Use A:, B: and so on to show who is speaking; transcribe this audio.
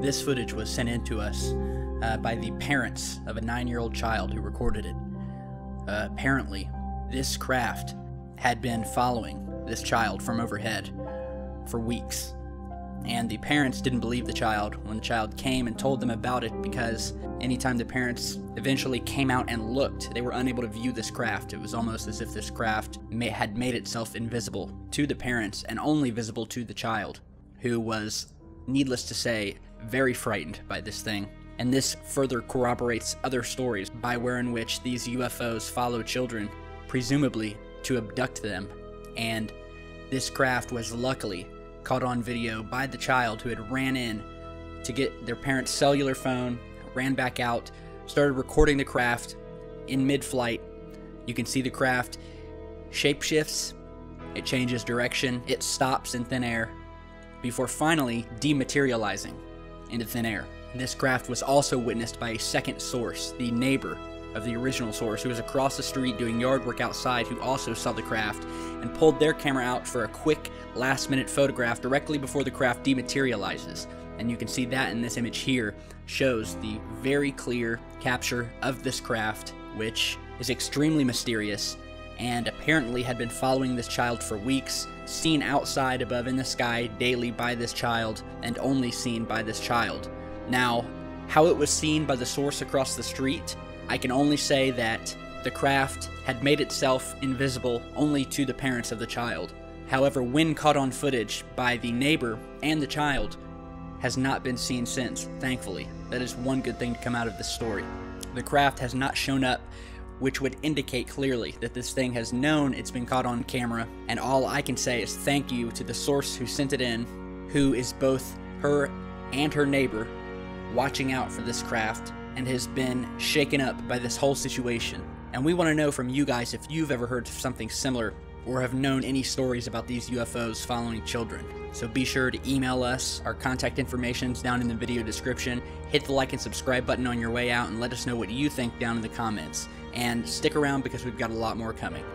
A: This footage was sent in to us by the parents of a 9-year-old child who recorded it. Apparently, this craft had been following this child from overhead for weeks, and the parents didn't believe the child when the child came and told them about it, because anytime the parents eventually came out and looked, they were unable to view this craft. It was almost as if this craft had made itself invisible to the parents and only visible to the child, who was, needless to say, very frightened by this thing. And this further corroborates other stories in which these UFOs follow children, presumably to abduct them. And this craft was luckily caught on video by the child, who had ran in to get their parents' cellular phone, ran back out, started recording the craft in mid-flight. You can see the craft shapeshifts, it changes direction, it stops in thin air, before finally dematerializing into thin air. This craft was also witnessed by a second source, the neighbor of the original source, who was across the street doing yard work outside, who also saw the craft and pulled their camera out for a quick last-minute photograph directly before the craft dematerializes. And you can see that in this image here shows the very clear capture of this craft, which is extremely mysterious and apparently had been following this child for weeks, seen outside above in the sky daily by this child, and only seen by this child. Now, how it was seen by the source across the street, I can only say that the craft had made itself invisible only to the parents of the child. However, when caught on footage by the neighbor and the child, has not been seen since, thankfully. That is one good thing to come out of this story. The craft has not shown up, which would indicate clearly that this thing has known it's been caught on camera, and all I can say is thank you to the source who sent it in, who is both her and her neighbor, watching out for this craft, and has been shaken up by this whole situation. And we want to know from you guys if you've ever heard of something similar, or have known any stories about these UFOs following children. So be sure to email us. Our contact information's down in the video description. Hit the like and subscribe button on your way out, and let us know what you think down in the comments. And stick around, because we've got a lot more coming.